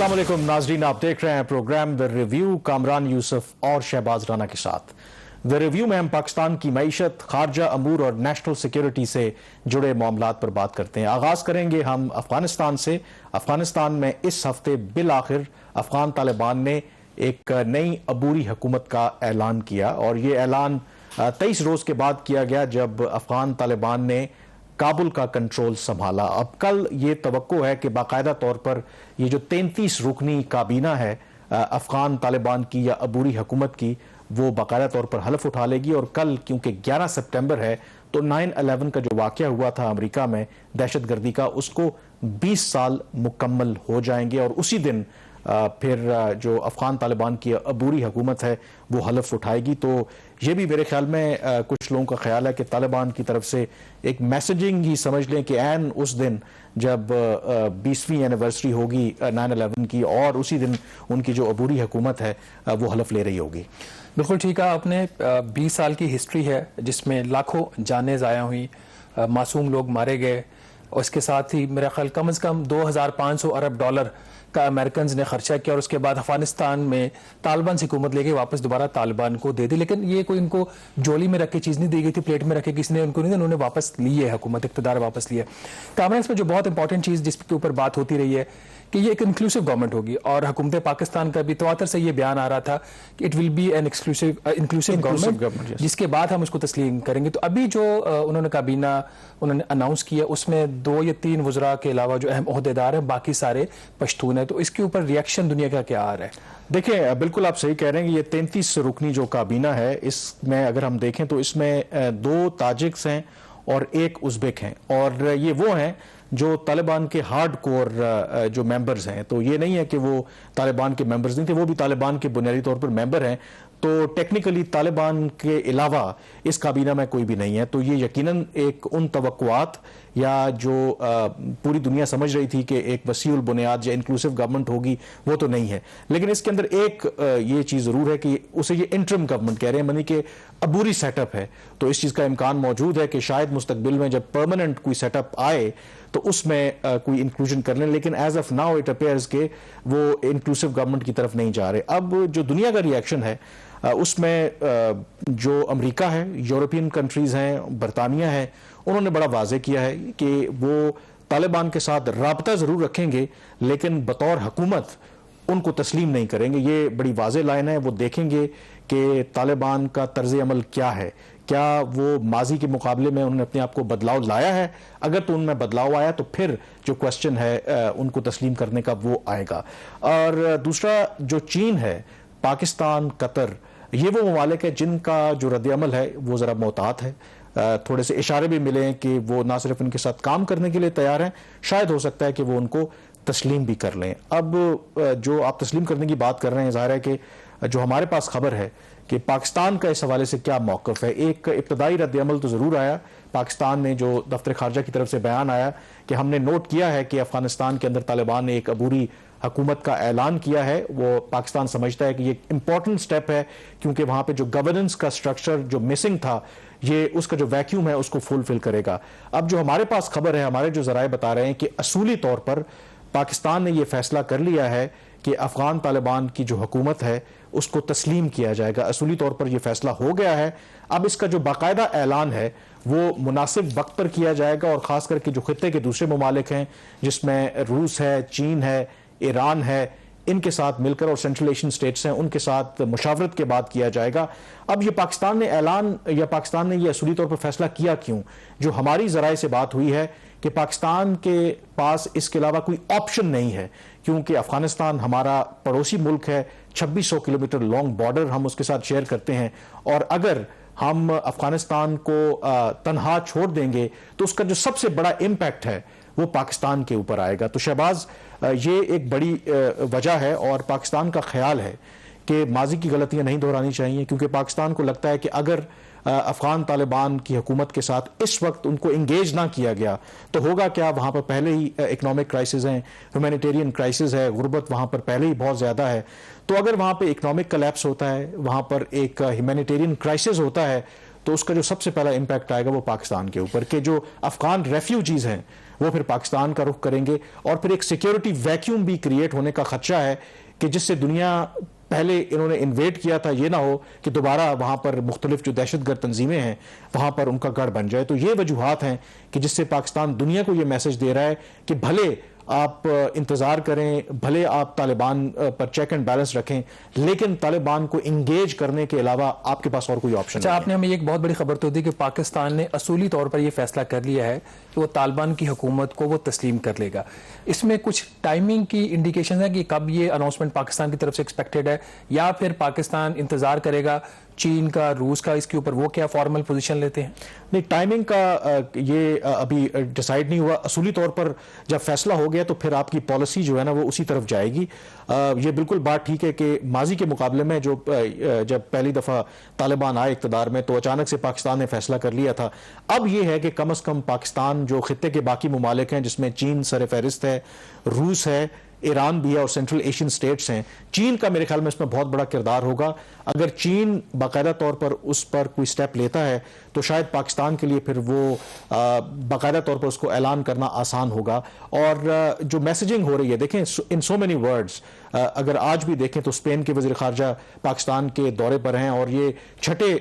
अस्सलाम वालेकुम नाजरीन, आप देख रहे हैं programme the review Kamran Yusuf और शहबाज राना के साथ। द रिव्यू में हम पाकिस्तान की मईशत, खारजा अमूर और नेशनल सिक्योरिटी से जुड़े मामलात पर बात करते हैं। आगाज करेंगे हम अफगानिस्तान से। अफगानिस्तान में इस हफ्ते बिल आखिर अफगान तालिबान ने एक नई अबूरी हुकूमत का ऐलान किया और ये ऐलान 23 रोज के बाद किया गया जब अफगान तालिबान ने काबुल का कंट्रोल संभाला। अब कल ये तवक्को है कि बाकायदा तौर पर ये जो 33 रुकनी काबीना है अफगान तालिबान की या अबूरी हुकूमत की, वो बाकायदा तौर पर हलफ उठा लेगी। और कल क्योंकि 11 सितंबर है तो 9/11 का जो वाक़या हुआ था अमेरिका में दहशतगर्दी का, उसको 20 साल मुकम्मल हो जाएंगे और उसी दिन फिर जो अफगान तालिबान की अबूरी हुकूमत है वो हलफ उठाएगी। तो ये भी मेरे ख्याल में कुछ लोगों का ख्याल है कि तालिबान की तरफ से एक मैसेजिंग ही समझ लें कि ऐन उस दिन जब 20वीं एनिवर्सरी होगी 9/11 की और उसी दिन उनकी जो अबूरी हुकूमत है वो हलफ ले रही होगी। बिल्कुल ठीक है आपने। 20 साल की हिस्ट्री है जिसमें लाखों जानें ज़ाया हुई, मासूम लोग मारे गए और इसके साथ ही मेरा ख्याल कम से कम 2500 अरब डॉलर का अमेरिकन ने खर्चा किया और उसके बाद अफगानिस्तान में तालिबान से हुकूमत लेके वापस दोबारा तालिबान को दे दी। लेकिन ये कोई इनको जोली में रख के चीज़ नहीं दी गई थी, प्लेट में रखे किसी ने उनको नहीं, उन्होंने वापस ली है, हुकूमत इक़्तिदार वापस लिया। कामरान में जो बहुत इंपॉर्टेंट चीज़ जिसके ऊपर बात होती रही है कि ये एक इंक्लूसिव गवर्नमेंट होगी और हुकूमत पाकिस्तान का भी तवातर से ये बयान आ रहा था कि it will be an inclusive government जिसके बाद हम उसको तस्लीम करेंगे। तो अभी जो उन्होंने काबीना उन्होंने अनाउंस किया उसमें 2 या 3 वज़रा के अलावा जो अहम ओहदेदार हैं बाकी सारे पश्तून हैं। तो इसके ऊपर रिएक्शन दुनिया का क्या आ रहा है? देखिए, बिल्कुल आप सही कह रहे हैं कि ये 33 रुकनी जो काबीना है इसमें अगर हम देखें तो इसमें 2 ताजिक्स हैं और 1 उज़्बेक हैं और ये वो हैं जो तालिबान के हार्ड कोर जो मेंबर्स हैं। तो ये नहीं है कि वो तालिबान के मेंबर्स नहीं थे, वो भी तालिबान के बुनियादी तौर पर मेंबर हैं। तो टेक्निकली तालिबान के अलावा इस काबीना में कोई भी नहीं है। तो ये यकीनन एक उन तवक्कुआत या जो पूरी दुनिया समझ रही थी कि एक वसीउल बुनियाद या इंक्लूसिव गवर्नमेंट होगी वो तो नहीं है। लेकिन इसके अंदर एक ये चीज़ ज़रूर है कि उसे ये इंटरम गवर्नमेंट कह रहे हैं, यानी कि अबूरी सेटअप है। तो इस चीज़ का इम्कान मौजूद है कि शायद मुस्तकबिल में जब परमानेंट कोई सेटअप आए तो उसमें कोई इंक्लूजन कर लें, लेकिन as of now it appears के वो इंक्लूसिव गवर्नमेंट की तरफ नहीं जा रहे। अब जो दुनिया का रिएक्शन है उसमें जो अमेरिका है, यूरोपियन कंट्रीज़ हैं, बरतानिया है, उन्होंने बड़ा वाज़े किया है कि वो तालिबान के साथ राब्ता ज़रूर रखेंगे लेकिन बतौर हुकूमत उनको तस्लीम नहीं करेंगे। ये बड़ी वाज़े लाइन है। वो देखेंगे कि तालिबान का तर्ज अमल क्या है, क्या वो माजी के मुकाबले में उन्होंने अपने आप को बदलाव लाया है। अगर तो उनमें बदलाव आया तो फिर जो क्वेश्चन है उनको तस्लीम करने का वो आएगा। और दूसरा जो चीन है, पाकिस्तान, कतर, ये वो ममालिक है जिनका जो रद्द-ए-अमल है वो ज़रा मोहतात है। थोड़े से इशारे भी मिले हैं कि वो ना सिर्फ उनके साथ काम करने के लिए तैयार हैं, शायद हो सकता है कि वो उनको तस्लीम भी कर लें। अब जो आप तस्लीम करने की बात कर रहे हैं, ज़ाहिर है कि जो हमारे पास खबर है कि पाकिस्तान का इस हवाले से क्या मौक़िफ़ है। एक इब्तदाई रद्द-ए-अमल तो ज़रूर आया, पाकिस्तान ने जो दफ्तर खारजा की तरफ से बयान आया कि हमने नोट किया है कि अफगानिस्तान के अंदर तालिबान ने एक अबूरी हुकूमत का ऐलान किया है। वो पाकिस्तान समझता है कि ये इंपॉर्टेंट स्टेप है क्योंकि वहाँ पे जो गवर्नेंस का स्ट्रक्चर जो मिसिंग था, ये उसका जो वैक्यूम है उसको फुलफिल करेगा। अब जो हमारे पास खबर है, हमारे जो ज़राए बता रहे हैं कि असूली तौर पर पाकिस्तान ने यह फैसला कर लिया है कि अफगान तालिबान की जो हुकूमत है उसको तस्लीम किया जाएगा। असूली तौर पर यह फैसला हो गया है। अब इसका जो बाकायदा ऐलान है वो मुनासिब वक्त पर किया जाएगा और ख़ास करके जो खित्ते के दूसरे ममालिक हैं जिसमें रूस है, चीन है, ईरान है, इनके साथ मिलकर और सेंट्रल एशियन स्टेट्स हैं उनके साथ मुशावरत के बाद किया जाएगा। अब ये पाकिस्तान ने ऐलान या पाकिस्तान ने ये असूली तौर पर फैसला किया क्यों? जो हमारी ज़राए से बात हुई है कि पाकिस्तान के पास इसके अलावा कोई ऑप्शन नहीं है क्योंकि अफगानिस्तान हमारा पड़ोसी मुल्क है, 2600 किलोमीटर लॉन्ग बॉर्डर हम उसके साथ शेयर करते हैं और अगर हम अफगानिस्तान को तनहा छोड़ देंगे तो उसका जो सबसे बड़ा इम्पैक्ट है वो पाकिस्तान के ऊपर आएगा। तो शहबाज, ये एक बड़ी वजह है और पाकिस्तान का ख्याल है कि माजी की गलतियां नहीं दोहरानी चाहिए क्योंकि पाकिस्तान को लगता है कि अगर अफगान तालिबान की हुकूमत के साथ इस वक्त उनको इंगेज ना किया गया तो होगा क्या, वहाँ पर पहले ही इकनॉमिक क्राइसिस हैं, ह्यूमैनिटेरियन क्राइसिस है, गुर्बत वहाँ पर पहले ही बहुत ज़्यादा है। तो अगर वहाँ पर इकनॉमिक कलैप्स होता है, वहाँ पर एक ह्यूमैनिटेरियन क्राइसिस होता है تو اس کا جو سب سے پہلا امپیکٹ آئے گا وہ پاکستان کے اوپر کہ جو افغان ریفیوجیز ہیں وہ پھر پاکستان کا رخ کریں گے اور پھر ایک سیکیورٹی ویکیوم بھی کریٹ ہونے کا خدشہ ہے کہ جس سے دنیا پہلے انہوں نے انویٹ کیا تھا یہ نہ ہو کہ دوبارہ وہاں پر مختلف جو دہشت گرد تنظیمیں ہیں وہاں پر ان کا گڑھ بن جائے. تو یہ وجوہات ہیں کہ جس سے پاکستان دنیا کو یہ میسج دے رہا ہے کہ بھلے آپ انتظار کریں, بھلے آپ طالبان پر چیک اینڈ بیلنس رکھیں, لیکن طالبان کو انگیج کرنے کے علاوہ آپ کے پاس اور کوئی آپشن نہیں ہے. آپ نے ہمیں ایک بہت بڑی خبر تو دی کہ پاکستان نے اصولی طور پر یہ فیصلہ کر لیا ہے کہ وہ طالبان کی حکومت کو وہ تسلیم کر لے گا. اس میں کچھ ٹائمنگ کی انڈیکیشن ہے کہ کب یہ اناؤنسمنٹ پاکستان کی طرف سے ایکسپیکٹڈ ہے, یا پھر پاکستان انتظار کرے گا چین کا, روس کا, اس کے اوپر وہ کیا فارمل پوزیشن لیتے ہیں؟ نہیں, ٹائمنگ کا یہ ابھی ڈیسائیڈ نہیں ہوا. اصولی طور پر جب فیصلہ ہو گیا تو پھر آپ کی پالیسی جو ہے نا وہ اسی طرف جائے گی. یہ بالکل بات ٹھیک ہے کہ ماضی کے مقابلے میں جو جب پہلی دفعہ طالبان آئے اقتدار میں تو اچانک سے پاکستان نے فیصلہ کر لیا تھا. اب یہ ہے کہ کم از کم پاکستان جو خطے کے باقی ممالک ہیں جس میں چین سر فہرست ہے, روس ہے, ایران بھی ہے اور سینٹرل ایشین سٹیٹس ہیں, چین کا میرے خیال میں اس میں بہت بڑا کردار ہوگا. اگر چین باقاعدہ طور پر اس پر کوئی سٹیپ لیتا ہے تو شاید پاکستان کے لیے پھر وہ باقاعدہ طور پر اس کو اعلان کرنا آسان ہوگا. اور جو میسیجنگ ہو رہی ہے دیکھیں ان سو مینی ورڈز, اگر آج بھی دیکھیں تو اسپین کے وزیر خارجہ پاکستان کے دورے پر ہیں اور یہ چھٹے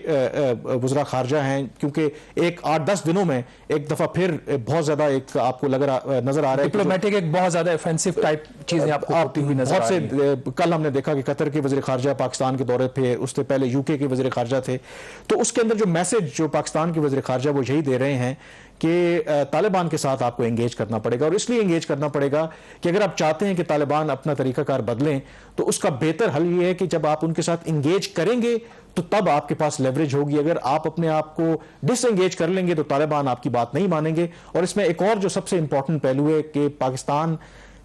وزراء خارجہ ہیں, کیونکہ ایک 8-10 دنوں میں ایک دفعہ پھر بہت زیادہ ایک آپ کو نظر آ رہا ہے ڈپلومیٹک ایک بہت زیادہ افینسو ٹائپ چیزیں آپ کو ہوتی ہوئی نظر آ رہی ہیں. کل ہم نے دیکھا کہ قطر کے وزیر خارجہ پاکستان کے دورے پہ, اس سے پہلے یو کے وزیر خارجہ تھے. تو اس کے اندر جو میسج جو پاکستان کے وزیر خارجہ وہ یہی دے رہے ہیں کہ طالبان کے ساتھ آپ کو انگیج کرنا پڑے گا, اور اس لیے انگیج کرنا پڑے گا کہ اگر آپ چاہتے ہیں کہ طالبان اپنا طریقہ کار بدلیں تو اس کا بہتر حل یہ ہے کہ جب آپ ان کے ساتھ انگیج کریں گے تو تب آپ کے پاس لیوریج ہوگی. اگر آپ اپنے آپ کو ڈس انگیج کر لیں گے تو طالبان آپ کی بات نہیں مانیں گے. اور اس میں ایک اور جو سب سے امپورٹنٹ پہلو ہے کہ پاکستان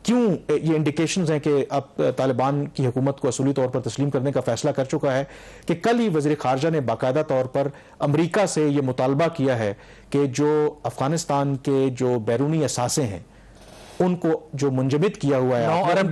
کیوں یہ انڈیکیشنز ہیں کہ اب طالبان کی حکومت کو اصولی طور پر تسلیم کرنے کا فیصلہ کر چکا ہے کہ کل ہی وزیر خارجہ نے باقاعدہ طور پر امریکہ سے یہ مطالبہ کیا ہے کہ جو افغانستان کے جو بیرونی اثاثے ہیں ان کو جو منجمد کیا ہوا ہے ان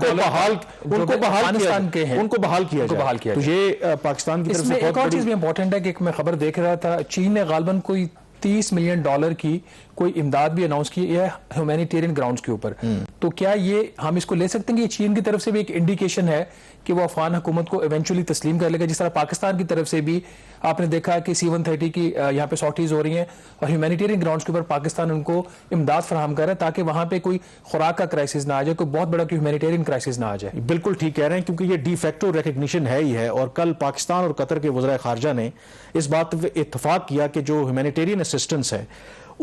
کو بحال کیا جائے. تو یہ پاکستان کی طرف سے ایک اور چیز بھی امپورٹنٹ ہے کہ میں خبر دیکھ رہا تھا, چین نے غالباً کوئی $30 ملین کی کوئی امداد بھی اناؤنس کی ہے ہیومینیٹیرین گراؤنڈز کے اوپر. تو کیا یہ ہم اس کو لے سکتے ہیں کہ یہ چین کی طرف سے بھی ایک انڈیکیشن ہے کہ وہ افغان حکومت کو ایونچولی تسلیم کر لے گا, جس طرح پاکستان کی طرف سے بھی آپ نے دیکھا کہ C-130 کی یہاں پہ سارٹیز ہو رہی ہیں اور ہیومینیٹیرین گراؤنڈز کے اوپر پاکستان ان کو امداد فراہم کر رہا ہے تاکہ وہاں پہ کوئی خوراک کا کرائسس نہ آ جائے, کوئی بہت بڑا کوئی ہیومینیٹیرین کرائسس نہ آ جائے. بالکل ٹھیک کہہ رہے ہیں, کیونکہ یہ ڈی فیکٹو ریکگنیشن ہے ہی ہے. اور کل پاکستان اور قطر کے وزراء خارجہ نے اس بات پہ اتفاق کیا کہ جو ہیومینیٹیرین اسسٹنس ہے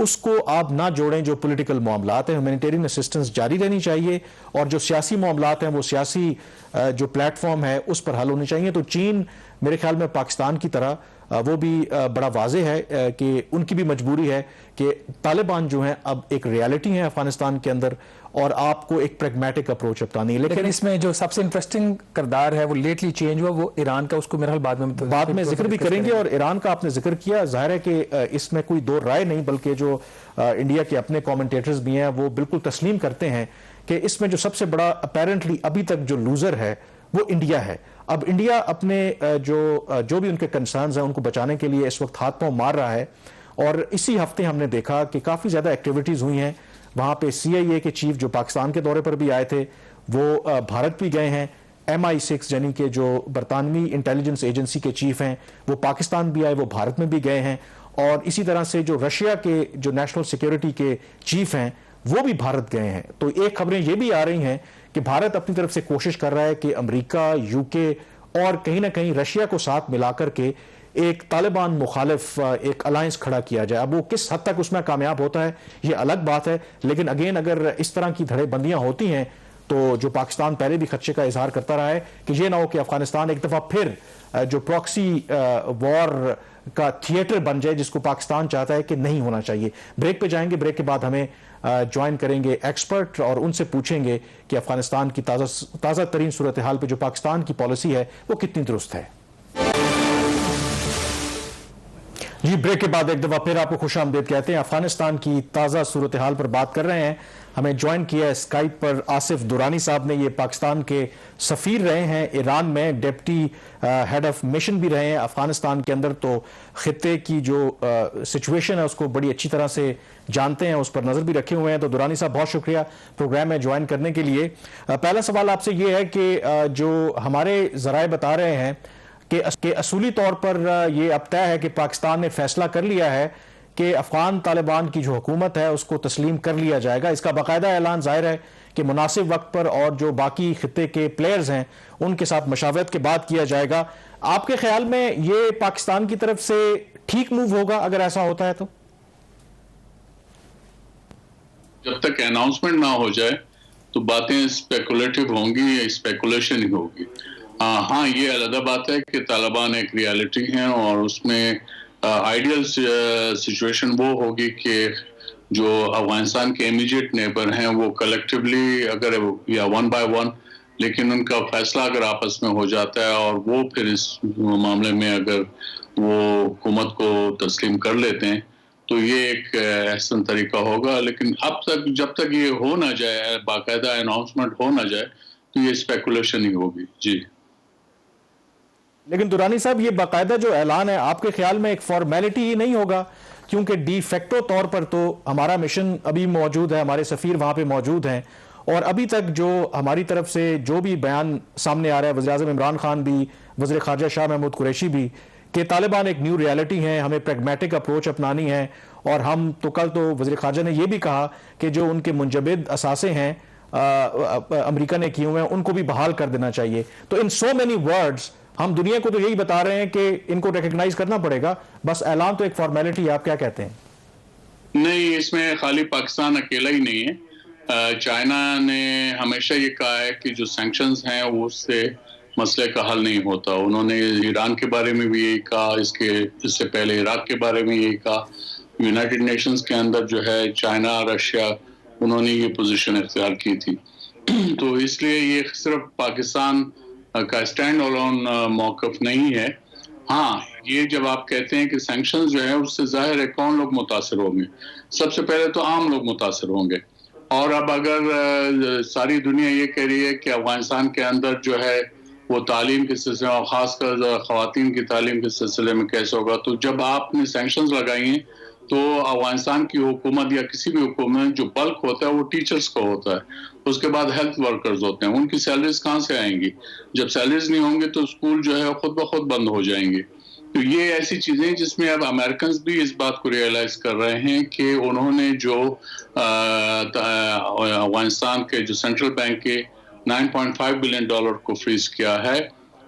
اس کو آپ نہ جوڑیں جو پولیٹیکل معاملات ہیں. ہیومینیٹیرین اسسٹنس جاری رہنی چاہیے اور جو سیاسی معاملات ہیں وہ سیاسی جو پلیٹ فارم ہے اس پر حل ہونی چاہیے. تو چین میرے خیال میں پاکستان کی طرح وہ بھی بڑا واضح ہے کہ ان کی بھی مجبوری ہے کہ طالبان جو ہیں اب ایک ریالٹی ہیں افغانستان کے اندر اور آپ کو ایک پریگمیٹک اپروچ اپنانی ہے. لیکن اس میں جو سب سے انٹرسٹنگ کردار ہے وہ لیٹلی چینج ہوا وہ ایران کا, اس کو میرا حال بعد میں ذکر بھی کریں گے. اور ایران کا آپ نے ذکر کیا, ظاہر ہے کہ اس میں کوئی دو رائے نہیں بلکہ جو انڈیا کے اپنے کومنٹیٹرز بھی ہیں وہ بالکل تسلیم کرتے ہیں کہ اس میں جو سب سے بڑا اپیرنٹلی ابھی تک جو لوزر ہے وہ انڈیا ہے. اب انڈیا اپنے جو بھی ان کے کنسرنز ہیں ان کو بچانے کے لیے اس وقت ہاتھ پاؤں مار رہا ہے. اور اسی ہفتے ہم نے دیکھا کہ کافی زیادہ ایکٹیویٹیز ہوئی ہیں وہاں پہ. CIA کے چیف جو پاکستان کے دورے پر بھی آئے تھے وہ بھارت بھی گئے ہیں. MI6 یعنی کہ جو برطانوی انٹیلیجنس ایجنسی کے چیف ہیں وہ پاکستان بھی آئے, وہ بھارت میں بھی گئے ہیں. اور اسی طرح سے جو رشیا کے جو نیشنل سیکیورٹی کے چیف ہیں وہ بھی بھارت گئے ہیں. تو ایک خبریں یہ بھی آ رہی ہیں کہ بھارت اپنی طرف سے کوشش کر رہا ہے کہ امریکہ, UK اور کہیں نہ کہیں رشیا کو ساتھ ملا کر کے ایک طالبان مخالف ایک الائنس کھڑا کیا جائے. اب وہ کس حد تک اس میں کامیاب ہوتا ہے یہ الگ بات ہے, لیکن اگین اگر اس طرح کی دھڑے بندیاں ہوتی ہیں تو جو پاکستان پہلے بھی خدشے کا اظہار کرتا رہا ہے کہ یہ نہ ہو کہ افغانستان ایک دفعہ پھر جو پراکسی وار کا تھیٹر بن جائے جس کو پاکستان چاہتا ہے کہ نہیں ہونا چاہیے. بریک پہ جائیں گے, بریک کے بعد ہمیں جوائن کریں گے ایکسپرٹ اور ان سے پوچھیں گے کہ افغانستان کی تازہ ترین صورتحال پہ جو پاکستان کی پالیسی ہے وہ کتنی درست ہے. जी, ब्रेक के बाद एक दफा फिर आपको खुश आमदीद कहते हैं। अफगानिस्तान की ताज़ा सूरत हाल पर बात कर रहे हैं। हमें ज्वाइन किया है स्काइप पर आसिफ दुरानी साहब ने। ये पाकिस्तान के सफ़ीर रहे हैं ईरान में, डिप्टी हेड ऑफ मिशन भी रहे हैं अफगानिस्तान के अंदर, तो खित्ते की जो सिचुएशन है उसको बड़ी अच्छी तरह से जानते हैं, उस पर नज़र भी रखे हुए हैं। तो दुरानी साहब, बहुत शुक्रिया प्रोग्राम में ज्वाइन करने के लिए। पहला सवाल आपसे ये है कि जो हमारे ज़राए बता रहे हैं कि असूली तौर पर ये अब तय है कि पाकिस्तान ने फैसला कर लिया है कि अफगान तालिबान की जो हुकूमत है उसको तस्लीम कर लिया जाएगा। इसका बाकायदा ऐलान जाहिर है कि मुनासिब वक्त पर और जो बाकी खित्ते के प्लेयर्स हैं उनके साथ मशावरत के बाद किया जाएगा। आपके ख्याल में ये पाकिस्तान की तरफ से ठीक मूव होगा अगर ऐसा होता है तो? जब तक अनाउंसमेंट ना हो जाए तो बातें स्पेकुलेटिव होंगी, स्पेकुलेशन ही होगी। हाँ, ये अलग बात है कि तालिबान एक रियलिटी है और उसमें आइडियल सिचुएशन वो होगी कि जो अफगानिस्तान के इमीडिएट नेबर हैं वो कलेक्टिवली अगर या वन बाय वन, लेकिन उनका फैसला अगर आपस में हो जाता है और वो फिर इस मामले में अगर वो हुकूमत को तस्लीम कर लेते हैं तो ये एक ऐसा तरीका होगा। लेकिन अब तक जब तक ये हो ना जाए, बाकायदा अनाउंसमेंट हो ना जाए, तो ये स्पेकुलेशन ही होगी। जी, लेकिन दुरानी साहब, ये बाकायदा जो ऐलान है आपके ख्याल में एक फॉर्मेलिटी ही नहीं होगा? क्योंकि डी फैक्टो तौर पर तो हमारा मिशन अभी मौजूद है, हमारे सफ़ीर वहाँ पे मौजूद हैं, और अभी तक जो हमारी तरफ से जो भी बयान सामने आ रहा है, वज़ीर-ए-आज़म इमरान खान भी, वज़ीर ख़ारजा शाह महमूद कुरैशी भी, कि तालिबान एक न्यू रियलिटी है, हमें प्रैग्मेटिक अप्रोच अपनानी है। और हम तो कल तो वज़ीर ख़ारजा ने यह भी कहा कि जो उनके मुंजबिद असासे हैं अमेरिका ने किए हुए हैं उनको भी बहाल कर देना चाहिए। तो इन सो मेनी वर्ड्स हम दुनिया को तो यही बता रहे हैं कि इनको रिकग्नाइज करना पड़ेगा, बस ऐलान तो एक फॉर्मेलिटी है। आप क्या कहते हैं? नहीं, इसमें खाली पाकिस्तान अकेला ही नहीं है। चाइना ने हमेशा ये कहा है कि जो सैंक्शंस हैं वो उससे मसले का हल नहीं होता। उन्होंने ईरान के बारे में भी यही कहा, इससे पहले इराक के बारे में यही कहा। यूनाइटेड नेशंस के अंदर जो है चाइना, रशिया, उन्होंने ये पोजीशन इख्तियार की थी। तो इसलिए ये सिर्फ पाकिस्तान का स्टैंड अलोन मौक़िफ़ नहीं है। हाँ, ये जब आप कहते हैं कि सैंक्शंस जो है उससे जाहिर है कौन लोग मुतासर होंगे। सबसे पहले तो आम लोग मुतासर होंगे। और अब अगर सारी दुनिया ये कह रही है कि अफगानिस्तान के अंदर जो है वो तालीम के सिलसिले में, खासकर ख़वातीन की तालीम के सिलसिले में कैसे होगा, तो जब आपने सैंक्शंस लगाई हैं तो अफगानिस्तान की हुकूमत या किसी भी हुकूमत जो बल्क होता है वो टीचर्स का होता है, उसके बाद हेल्थ वर्कर्स होते हैं। उनकी सैलरीज कहाँ से आएंगी? जब सैलरीज नहीं होंगी तो स्कूल जो है खुद ब खुद बंद हो जाएंगे। तो ये ऐसी चीज़ें जिसमें अब अमेरिकन भी इस बात को रियलाइज कर रहे हैं कि उन्होंने जो अफगानिस्तान के जो सेंट्रल बैंक के $9.5 बिलियन को फ्रीज किया है,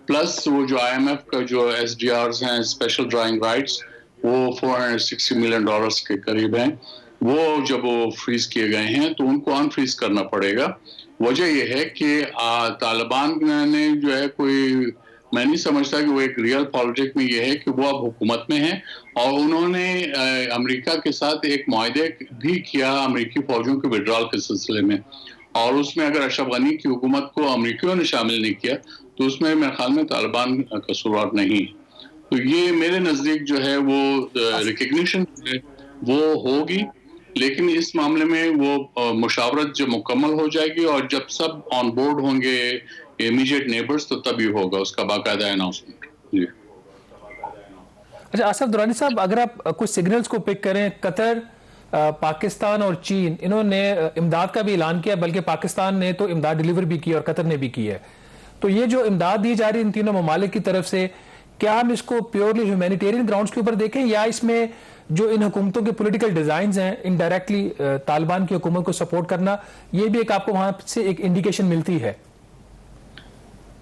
प्लस वो जो IMF का जो SDRs हैं, स्पेशल ड्राइंग राइट्स, वो $460 मिलियन के करीब हैं, वो जब वो फ्रीज किए गए हैं तो उनको अनफ्रीज करना पड़ेगा। वजह यह है कि तालिबान ने जो है कोई, मैं नहीं समझता कि वो एक रियल पॉलिटिक में ये है कि वो अब हुकूमत में है, और उन्होंने अमेरिका के साथ एक मुआहदे भी किया अमेरिकी फौजों के विड्रॉल के सिलसिले में, और उसमें अगर अशरफ गनी की हुकूमत को अमेरिकियों ने शामिल नहीं किया तो उसमें मेरे ख्याल में तालिबान कसूरवार नहीं। तो ये मेरे नज़दीक जो है वो रिकग्निशन है वो होगी, लेकिन इस मामले में वो मुशावरत जब मुकम्मल हो जाएगी और जब सब ऑन बोर्ड होंगे इमीडिएट नेबर्स, तो तभी होगा उसका बाकायदा अनाउंसमेंट। जी, अच्छा आसिफ दुरानी साहब, अगर आप कुछ सिग्नल्स को पिक करें, कतर, पाकिस्तान और चीन, इन्होंने इमदाद का भी ऐलान किया, बल्कि पाकिस्तान ने तो इमदाद डिलीवर भी की और कतर ने भी की है। तो ये जो इमदाद दी जा रही है इन तीनों ममालिक की तरफ से, क्या हम इसको प्योरली ह्यूमैनिटेरियन ग्राउंड्स के ऊपर देखें, या इसमें जो इन हुकूमतों के पॉलिटिकल डिजाइन्स हैं, इनडायरेक्टली तालिबान की हुकूमत को सपोर्ट करना, ये भी एक आपको वहां से एक इंडिकेशन मिलती है?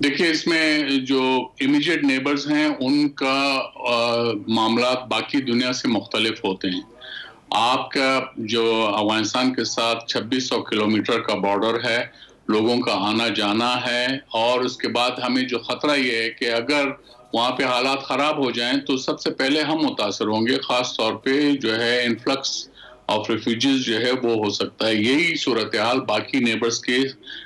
देखिए, इसमें जो इमीडिएट नेबर्स हैं उनका मामला बाकी दुनिया से मुख्तलिफ होते हैं। आपका जो अफगानिस्तान के साथ 2600 किलोमीटर का बॉर्डर है, लोगों का आना जाना है, और उसके बाद हमें जो खतरा ये है कि अगर वहाँ पे हालात ख़राब हो जाएं तो सबसे पहले हम मुतासर होंगे। ख़ास तौर पे जो है इन्फ्लक्स ऑफ रेफ्यूजीज जो है वो हो सकता है। यही सूरत हाल बाकी नेबर्स के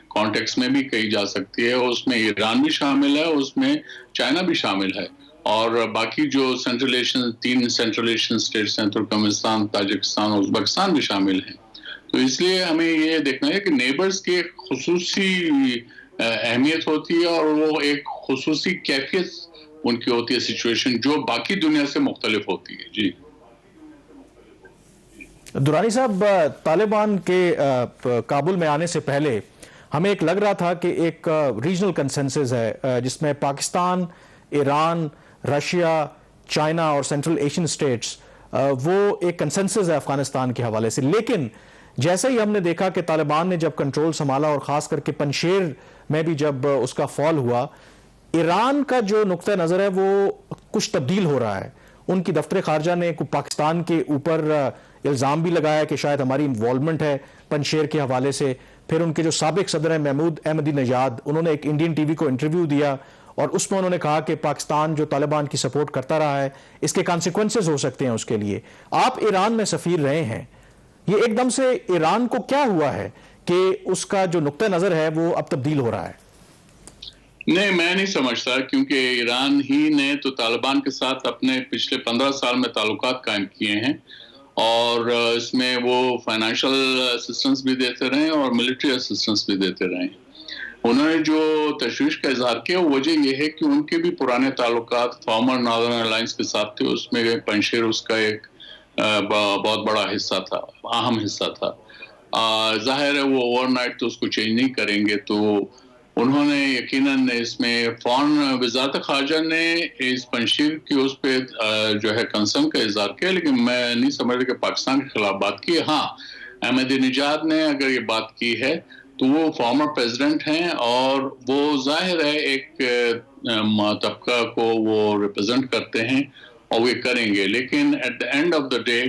कॉन्टेक्स्ट में भी कही जा सकती है। उसमें ईरान भी शामिल है, उसमें चाइना भी शामिल है, اور باقی جو central Asian 3 central Asian states ہیں، ترکمانستان، تاجکستان، ازبکستان بھی شامل ہیں. تو اس لیے ہمیں یہ دیکھنا ہے کہ نیبرز کی ایک خصوصی اہمیت ہوتی ہے اور وہ ایک خصوصی کیفیت ان کی ہوتی ہے سچویشن، جو باقی دنیا سے مختلف ہوتی ہے. جی درانی صاحب، طالبان کے کابل میں آنے سے پہلے ہمیں ایک لگ رہا تھا کہ ایک ریجنل کنسنسس ہے جس میں پاکستان، ایران، رشیا، چائنا اور سینٹرل ایشین اسٹیٹس، وہ ایک کنسنسس ہے افغانستان کے حوالے سے. لیکن جیسے ہی ہم نے دیکھا کہ طالبان نے جب کنٹرول سنبھالا اور خاص کر کے پنشیر میں بھی جب اس کا فال ہوا، ایران کا جو نقطہ نظر ہے وہ کچھ تبدیل ہو رہا ہے. ان کی دفتر خارجہ نے پاکستان کے اوپر الزام بھی لگایا کہ شاید ہماری انوالومنٹ ہے پنشیر کے حوالے سے. پھر ان کے جو سابق صدر ہیں محمود احمدی نژاد، انہوں نے ایک انڈین ٹی وی کو انٹرویو دیا اور اس میں انہوں نے کہا کہ پاکستان جو طالبان کی سپورٹ کرتا رہا ہے اس کے کانسیکوینسز ہو سکتے ہیں اس کے لیے. آپ ایران میں سفیر رہے ہیں، یہ ایک دم سے ایران کو کیا ہوا ہے کہ اس کا جو نقطہ نظر ہے وہ اب تبدیل ہو رہا ہے؟ نہیں، میں نہیں سمجھتا، کیونکہ ایران ہی نے تو طالبان کے ساتھ اپنے پچھلے 15 سال میں تعلقات قائم کیے ہیں اور اس میں وہ فائنینشل اسسٹنس بھی دیتے رہے اور ملٹری اسسٹنس بھی دیتے رہے. انہوں نے جو تشویش کا اظہار کیا وجہ یہ ہے کہ ان کے بھی پرانے تعلقات فارمر ناردرن الائنس کے ساتھ تھے. اس میں پنشیر اس کا ایک بہت بڑا حصہ تھا، اہم حصہ تھا. ظاہر ہے وہ اوور نائٹ تو اس کو چینج نہیں کریں گے، تو انہوں نے یقیناً اس میں فورن وزارت خارجہ نے اس پنشیر کی اس پہ جو ہے کنسرن کا اظہار کیا، لیکن میں نہیں سمجھ رہا کہ پاکستان کے خلاف بات کی. ہاں، احمدی نژاد نے اگر یہ بات کی ہے تو وہ فارمر پریزیڈنٹ ہیں اور وہ ظاہر ہے ایک طبقہ کو وہ ریپرزینٹ کرتے ہیں اور وہ کریں گے. لیکن at the end of the day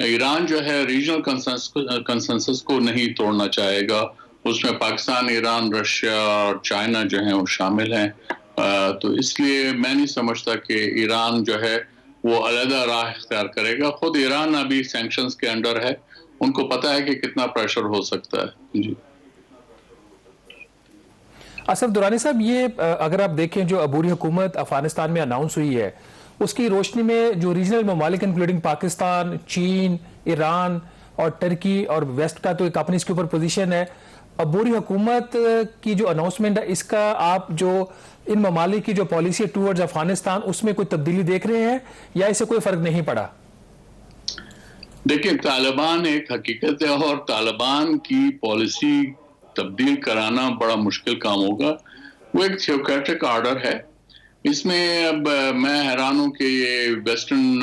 Iran جو ہے ریجنل کنسنسس کو نہیں توڑنا چاہے گا. اس میں پاکستان، ایران، رشیا اور چائنا جو ہیں وہ شامل ہیں. تو اس لیے میں نہیں سمجھتا کہ ایران جو ہے وہ علیحدہ راہ اختیار کرے گا. خود ایران ابھی سینکشنز کے انڈر ہے، ان کو پتہ ہے کہ کتنا پریشر ہو سکتا ہے. جی اسف درانی صاحب، یہ اگر آپ دیکھیں جو عبوری حکومت افغانستان میں اناؤنس ہوئی ہے اس کی روشنی میں جو ریجنل ممالک انکلوڈنگ پاکستان، چین، ایران اور ٹرکی اور ویسٹ کا تو ایک اپنی اس کے اوپر پوزیشن ہے، عبوری حکومت کی جو اناؤنسمنٹ ہے اس کا آپ جو ان ممالک کی جو پالیسی ٹورڈز افغانستان اس میں کوئی تبدیلی دیکھ رہے ہیں یا اسے کوئی فرق نہیں پڑا؟ دیکھیں، طالبان ایک حقیقت ہے اور طالبان کی پالیسی تبدیل کرانا بڑا مشکل کام ہوگا. وہ ایک تھیوکریٹک آرڈر ہے. اس میں اب میں حیران ہوں کہ یہ ویسٹرن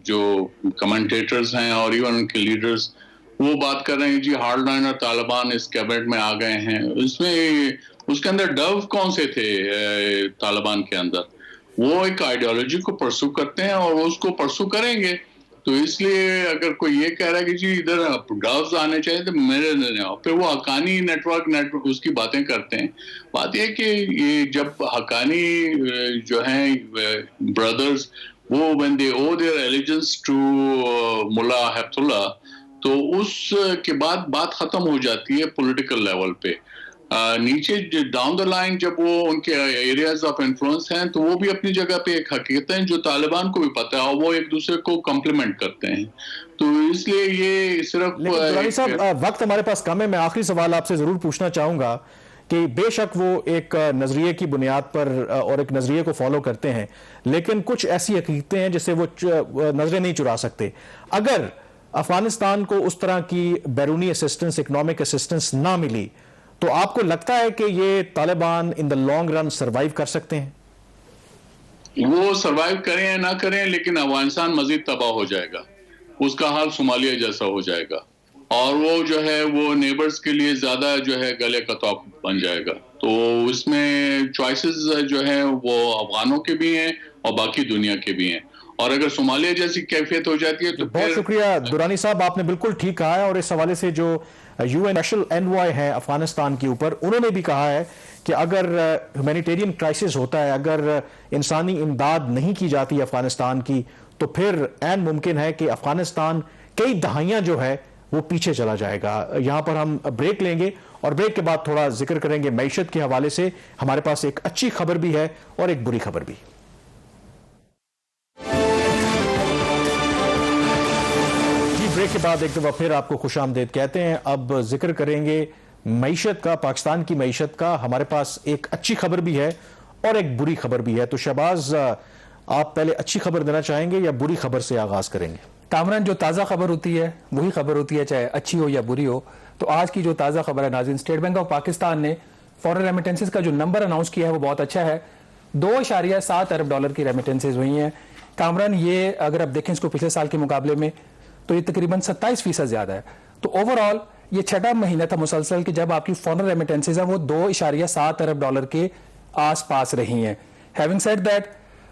جو کمنٹیٹرز ہیں اور ایون ان کے لیڈرز وہ بات کر رہے ہیں جی ہارڈ لائنر طالبان اس کیبنٹ میں آ گئے ہیں. اس کے اندر ڈو کون سے تھے طالبان کے اندر؟ وہ ایک آئیڈیالوجی کو پرسو کرتے ہیں اور وہ اس کو پرسو کریں گے. تو اس لیے اگر کوئی یہ کہہ رہا ہے کہ جی ادھر ڈوز آنے چاہیے تو میرے پھر وہ حقانی نیٹ ورک اس کی باتیں کرتے ہیں. بات یہ کہ یہ جب حقانی جو ہیں بردرز وہ when they owe their allegiance to ملا ہیبت اللہ، تو اس کے بعد بات ختم ہو جاتی ہے پولیٹیکل لیول پہ. نیچے ڈاؤن دا لائن جب وہ ان کے ایریاز آف انفلوئنس ہیں تو وہ بھی اپنی جگہ پہ ایک حقیقت ہے جو طالبان کو بھی پتہ ہے اور وہ ایک دوسرے کو کمپلیمنٹ کرتے ہیں. تو اس لیے یہ صرف درانی صاحب وقت ہمارے پاس کم ہے. میں آخری سوال آپ سے ضرور پوچھنا چاہوں گا کہ بے شک وہ ایک نظریے کی بنیاد پر اور ایک نظریے کو فالو کرتے ہیں، لیکن کچھ ایسی حقیقتیں ہیں جسے وہ نظریں نہیں چرا سکتے. اگر افغانستان کو اس طرح کی بیرونی اسسٹنس، اکنامک اسسٹنس نہ ملی تو آپ کو لگتا ہے کہ یہ طالبان ان دا لانگ رن سروائیو کر سکتے ہیں؟ وہ سروائیو کریں یا نہ کریں، لیکن افغانستان مزید تباہ ہو جائے گا. اس کا حال صومالیہ جیسا ہو جائے گا اور وہ جو ہے وہ نیبرز کے لیے زیادہ جو ہے گلے کا توق بن جائے گا. تو اس میں چوائسز جو ہیں وہ افغانوں کے بھی ہیں اور باقی دنیا کے بھی ہیں. اور اگر صومالیہ جیسی کیفیت ہو جاتی ہے تو بہت شکریہ درانی صاحب، آپ نے بالکل ٹھیک کہا ہے. اور اس حوالے سے جو UN اسپیشل انوائے ہیں افغانستان کے اوپر، انہوں نے بھی کہا ہے کہ اگر ہیومینیٹیرین کرائسس ہوتا ہے، اگر انسانی امداد نہیں کی جاتی افغانستان کی، تو پھر عین ممکن ہے کہ افغانستان کئی دہائیاں جو ہے وہ پیچھے چلا جائے گا. یہاں پر ہم بریک لیں گے اور بریک کے بعد تھوڑا ذکر کریں گے معیشت کے حوالے سے. ہمارے پاس ایک اچھی خبر بھی ہے اور ایک بری خبر بھی. ब्रेक के बाद एक दफा फिर आपको खुश आमदेद कहते हैं। अब जिक्र करेंगे मईशत का, पाकिस्तान की मईशत का। हमारे पास एक अच्छी खबर भी है और एक बुरी खबर भी है। तो शहबाज, आप पहले अच्छी खबर देना चाहेंगे या बुरी खबर से आगाज करेंगे? कामरान, जो ताज़ा खबर होती है वही खबर होती है, चाहे अच्छी हो या बुरी हो। तो आज की जो ताज़ा खबर है नाज़रीन, स्टेट बैंक ऑफ पाकिस्तान ने फॉरेन रेमिटेंसेस का जो नंबर अनाउंस किया है वो बहुत अच्छा है। 2.7 अरब डॉलर की रेमिटेंसेज हुई हैं। कामरान, ये अगर आप देखें इसको पिछले साल के मुकाबले में तो ये तकरीबन 27% ज़्यादा है। तो ओवरऑल ये छठा महीना था मुसलसल कि जब आपकी फॉरेन रेमिटेंसेज हैं वो 2.7 अरब डॉलर के आसपास रही हैं। हैविंग सेड दैट,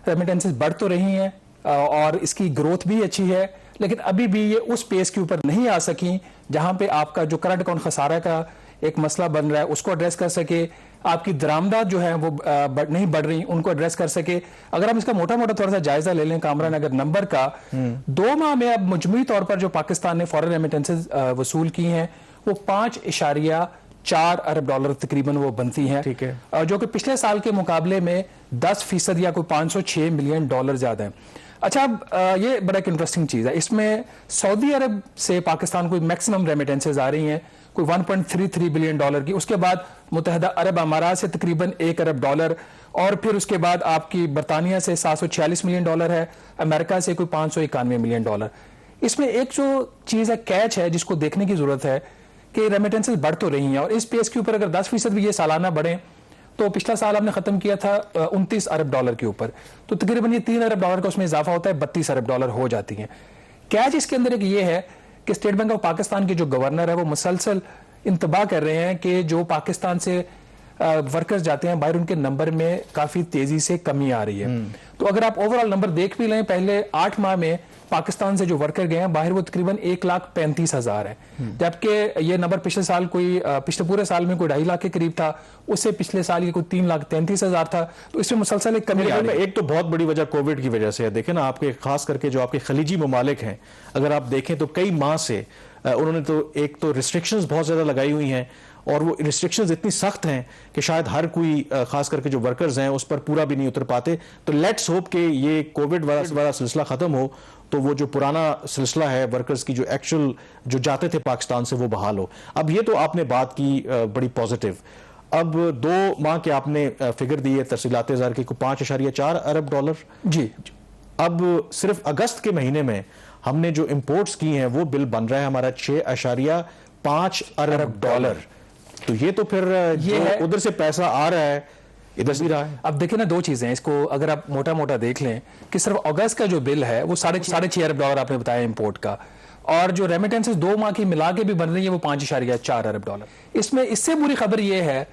रेमिटेंसेज बढ़ तो रही हैं और इसकी ग्रोथ भी अच्छी है, लेकिन अभी भी ये उस पेस के ऊपर नहीं आ सकी जहां पे आपका जो करंट अकाउंट खसारा का एक मसला बन रहा है उसको एड्रेस कर सके, आपकी दरामदात जो है वो नहीं बढ़ रही उनको एड्रेस कर सके। अगर हम इसका मोटा मोटा थोड़ा सा जायजा ले लें कामरान, अगर नंबर का 2 माह में अब मजमूई तौर पर जो पाकिस्तान ने फॉरेन रेमिटेंसेज वसूल की हैं वो 5.4 अरब डॉलर तकरीबन वो बनती हैं। ठीक है, जो कि पिछले साल के मुकाबले में 10% या कोई 506 मिलियन डॉलर ज्यादा है। अच्छा, अब ये बड़ा एक इंटरेस्टिंग चीज है, इसमें सऊदी अरब से पाकिस्तान को मैक्सिमम रेमिटेंसेज आ रही हैं कोई 1.33 बिलियन डॉलर की। उसके बाद मुत्तहदा अरब अमारात से तकरीबन 1 अरब डॉलर, और फिर उसके बाद आपकी बरतानिया से 746 मिलियन डॉलर है, अमेरिका से कोई 591 मिलियन डॉलर। इसमें एक जो चीज है, कैच है जिसको देखने की जरूरत है कि रेमिटेंसेज बढ़ तो रही हैं और इस पेस के ऊपर अगर 10% भी ये सालाना बढ़े तो पिछला साल हमने खत्म किया था 29 अरब डॉलर के ऊपर, तो तकरीबन ये 3 अरब डॉलर का उसमें इजाफा होता है, 32 अरब डॉलर हो जाती है। कैच इसके अंदर एक ये है कि स्टेट बैंक ऑफ पाकिस्तान के जो गवर्नर है वो मुसलसल इंतबाह कर रहे हैं कि जो पाकिस्तान से वर्कर्स जाते हैं बाहर उनके नंबर में काफी तेजी से कमी आ रही है। तो अगर आप ओवरऑल नंबर देख भी लें, पहले 8 माह में पाकिस्तान से जो वर्कर गए हैं बाहर वो तकरीबन 1,35,000 है, जबकि ये नंबर पिछले साल पिछले पूरे साल में कोई 2.5 लाख के करीब था, उससे पिछले साल ये कोई 3,33,000 था। तो इसमें मुसलसल एक कमी आ रही है। एक तो बहुत बड़ी वजह कोविड की वजह से है। देखें ना, आपके खास करके जो आपके खलीजी ममालिक हैं, अगर आप देखें तो कई माह से उन्होंने तो एक तो रिस्ट्रिक्शंस बहुत ज्यादा लगाई हुई हैं और वो रिस्ट्रिक्शंस इतनी सख्त हैं कि शायद हर कोई खास करके जो वर्कर्स हैं उस पर पूरा भी नहीं उतर पाते। तो लेट्स होप कि ये कोविड वाला सिलसिला खत्म हो तो वो जो पुराना सिलसिला है वर्कर्स की जो एक्चुअल जो जाते थे पाकिस्तान से वो बहाल हो। अब ये तो आपने बात की बड़ी पॉजिटिव। अब 2 माह के आपने फिगर दी है तफसीलात ज़ाहिर की 5.4 अरब डॉलर जी। अब सिर्फ अगस्त के महीने में हमने जो इंपोर्ट्स की हैं वो बिल बन रहा है हमारा 6.5 अरब डॉलर। तो ये तो फिर ये उधर से पैसा आ रहा है इधर से रहा है। अब देखिए ना, 2 चीजें हैं, इसको अगर आप मोटा मोटा देख लें कि सिर्फ अगस्त का जो बिल है वो 6.5 अरब डॉलर आपने बताया इंपोर्ट का, और जो रेमिटेंसेस 2 माह की मिला के भी बन रही है वो 5.4 अरब डॉलर। इसमें इससे बुरी खबर ये है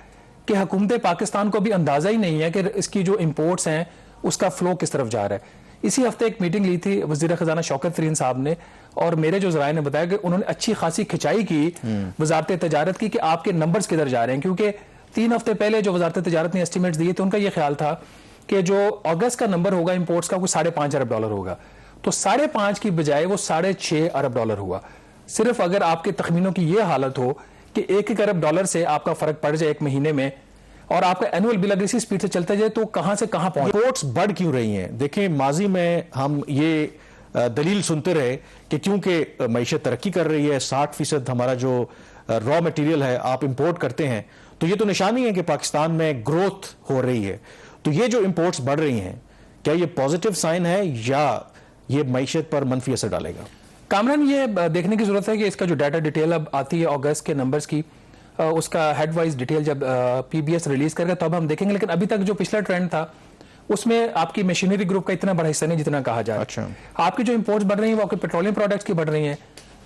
कि हुकूमत पाकिस्तान को भी अंदाजा ही नहीं है कि इसकी जो इंपोर्ट्स हैं उसका फ्लो किस तरफ जा रहा है। इसी हफ्ते एक मीटिंग ली थी वजीर खजाना शौकत तरीन साहब ने, और मेरे जो ज़राए ने बताया कि उन्होंने अच्छी खासी खिंचाई की वजारत तजारत की कि आपके नंबर्स किधर जा रहे हैं, क्योंकि 3 हफ्ते पहले जो वजारत तजारत ने एस्टिमेट्स दिए थे उनका यह ख्याल था कि जो अगस्त का नंबर होगा इंपोर्ट्स का वो 5.5 अरब डॉलर होगा, तो 5.5 की बजाय वो 6.5 अरब डॉलर हुआ। सिर्फ अगर आपके तखमीनों की यह हालत हो कि 1 अरब डॉलर से आपका फर्क पड़ जाए 1 महीने में और आपका एनुअल बिल अगर इसी स्पीड से चलता जाए तो कहां से कहां पहुंचे। इंपोर्ट्स बढ़ क्यों रही हैं? देखें, माजी में हम ये दलील सुनते रहे कि क्योंकि मईशत तरक्की कर रही है, 60% हमारा जो रॉ मटेरियल है आप इंपोर्ट करते हैं, तो ये तो निशानी है कि पाकिस्तान में ग्रोथ हो रही है। तो ये जो इंपोर्ट्स बढ़ रही हैं, क्या ये पॉजिटिव साइन है या ये मईशत पर मनफी असर डालेगा? कामरान, ये देखने की जरूरत है कि इसका जो डाटा डिटेल अब आती है अगस्त के नंबर्स की, उसका हेड वाइज डिटेल जब पीबीएस रिलीज करेगा तब हम देखेंगे। लेकिन अभी तक जो पिछला ट्रेंड था उसमें आपकी मशीनरी ग्रुप का इतना बड़ा हिस्सा नहीं जितना कहा जाए। अच्छा। आपकी जो इंपोर्ट्स बढ़ रही हैं वो आपके पेट्रोलियम प्रोडक्ट्स की बढ़ रही हैं,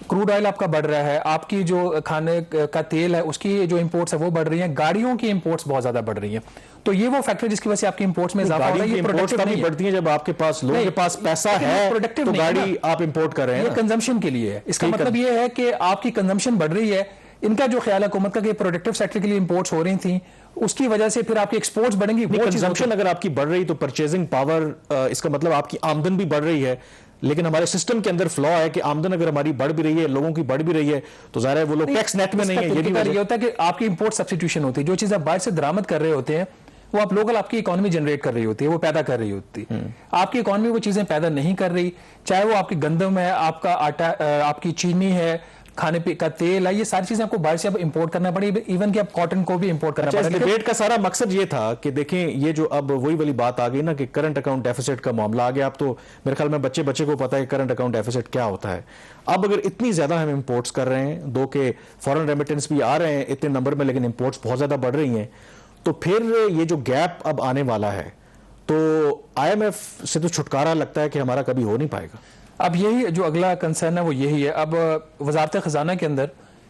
क्रूड ऑयल आपका बढ़ रहा है, आपकी जो खाने का तेल है उसकी जो इंपोर्ट्स है वो बढ़ रही हैं, गाड़ियों की इंपोर्ट्स बहुत ज्यादा बढ़ रही हैं। तो ये वो फैक्टर जिसकी वजह से आपकी इंपोर्ट्स में इजाफा हो रहा है। ये प्रोडक्टिव नहीं बढ़ती है जब आपके पास लोगों के पास पैसा है प्रोडक्टिव तो गाड़ी आप इंपोर्ट कर रहे हैं, ये कंजम्पशन के लिए है। इसका मतलब ये है कि आपकी कंजम्पशन बढ़ रही है। इनका जो ख्याल हुकूमत का कि प्रोडक्टिव सेक्टर के लिए इंपोर्ट्स हो रही थी, उसकी वजह से फिर आपकी एक्सपोर्ट्स बढ़ेंगी। कंजम्पशन अगर आपकी बढ़ रही तो परचेजिंग पावर, इसका मतलब आपकी आमदन भी बढ़ रही है। लेकिन हमारे सिस्टम के अंदर फ्लॉ है कि आमदन अगर हमारी बढ़ भी रही है, लोगों की बढ़ भी रही है, तो जाहिर है वो लोग टैक्स नेट में नहीं है। ये होता है कि आपकी इंपोर्ट सब्स्टिट्यूशन होती है, जो चीज आप बाहर से दरामद कर रहे होते हैं وہ آپ لوکل آپ کی اکانومی جنریٹ کر رہی ہوتی ہے, وہ پیدا کر رہی ہوتی ہے. آپ کی اکانومی وہ چیزیں پیدا نہیں کر رہی, چاہے وہ آپ کی گندم ہے, آپ کا آٹا, آپ کی چینی ہے, کھانے پہ کا تیل ہے, یہ ساری چیزیں آپ کو باہر سے اب امپورٹ کرنا پڑے, ایون کہ آپ کاٹن کو بھی امپورٹ کرنا پڑے. ڈیبیٹ کا سارا مقصد یہ تھا کہ دیکھیں یہ جو اب وہی والی بات آ گئی نا کہ کرنٹ اکاؤنٹ ڈیفیسٹ کا معاملہ آ گیا. اب تو میرے خیال میں بچے کو پتا ہے کہ کرنٹ اکاؤنٹ ڈیفیسٹ کیا ہوتا ہے. اب اگر اتنی زیادہ ہم امپورٹس کر رہے ہیں, دو کہ فورن ریمیٹنس بھی آ رہے ہیں اتنے نمبر میں, لیکن امپورٹس بہت زیادہ بڑھ رہی ہیں, تو پھر یہ جو گیپ اب آنے والا ہے تو آئی ایم ایف سے تو چھٹکارا لگتا ہے کہ ہمارا کبھی ہو نہیں پائے گا. اب یہی جو اگلا کنسرن ہے وہ یہی ہے. اب وزارت خزانہ کے اندر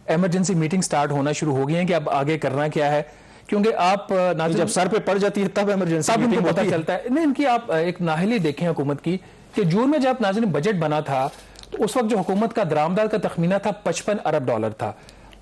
ایمرجنسی میٹنگ سٹارٹ ہونا شروع ہو گئی ہیں کہ اب آگے کرنا کیا ہے, کیونکہ آپ جب سر پہ پڑ جاتی ہے تب ایمرجنسی میٹنگ پتہ چلتا ہے. نہیں, ان کی آپ ایک نااہلی دیکھیں حکومت کی کہ جون میں جب ناظرین بجٹ بنا تھا تو اس وقت جو حکومت کا درآمدات کا تخمینہ تھا $55 ارب تھا,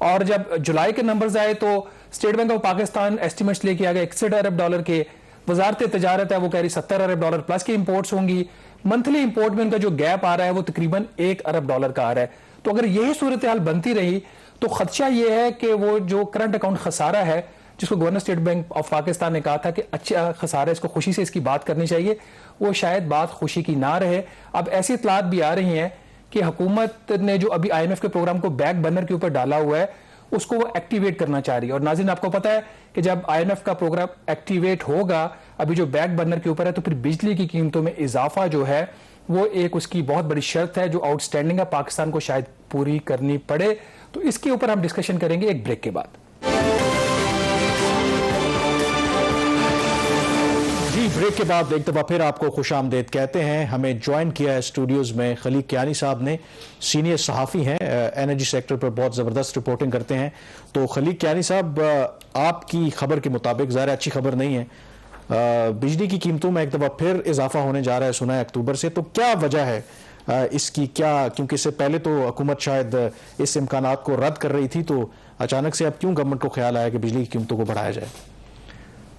اور جب جولائی کے نمبرز آئے تو state bank of Pakistan estimates لے کے آ گئے $61 ارب کے. وزارت تجارت ہے وہ کہہ رہی $70 ارب پلس کی امپورٹس ہوں گی. منتھلی امپورٹ میں ان کا جو گیپ آ رہا ہے وہ تقریباً $1 ارب کا آ رہا ہے. تو اگر یہی صورتحال بنتی رہی تو خدشہ یہ ہے کہ وہ جو کرنٹ اکاؤنٹ خسارہ ہے, جس کو governor state bank of Pakistan نے کہا تھا کہ اچھا خسارہ ہے, اس کو خوشی سے اس کی بات کرنی چاہیے, وہ شاید بات خوشی کی نہ رہے. اب ایسی اطلاعات بھی آ رہی ہیں کہ حکومت نے جو ابھی آئی ایم ایف کے پروگرام کو بیک برنر کے اوپر ڈالا ہوا ہے اس کو وہ ایکٹیویٹ کرنا چاہ رہی ہے. اور ناظرین آپ کو پتا ہے کہ جب آئی ایم ایف کا پروگرام ایکٹیویٹ ہوگا, ابھی جو بیک برنر کے اوپر ہے, تو پھر بجلی کی قیمتوں میں اضافہ جو ہے وہ ایک اس کی بہت بڑی شرط ہے جو آؤٹ اسٹینڈنگ ہے, پاکستان کو شاید پوری کرنی پڑے. تو اس کے اوپر ہم ڈسکشن کریں گے ایک بریک کے بعد. جی, بریک کے بعد ایک دفعہ پھر آپ کو خوش آمدید کہتے ہیں. ہمیں جوائن کیا ہے اسٹوڈیوز میں خلیق کیانی صاحب نے, سینئر صحافی ہیں, انرجی سیکٹر پر بہت زبردست رپورٹنگ کرتے ہیں. تو خلیق کیانی صاحب, آپ کی خبر کے مطابق, ظاہر اچھی خبر نہیں ہے, بجلی کی قیمتوں میں ایک دفعہ پھر اضافہ ہونے جا رہا ہے, سنا ہے اکتوبر سے. تو کیا وجہ ہے اس کی, کیا, کیونکہ اس سے پہلے تو حکومت شاید اس امکانات کو رد کر رہی تھی, تو اچانک سے اب کیوں گورنمنٹ کو خیال آیا کہ بجلی کی قیمتوں کو بڑھایا جائے؟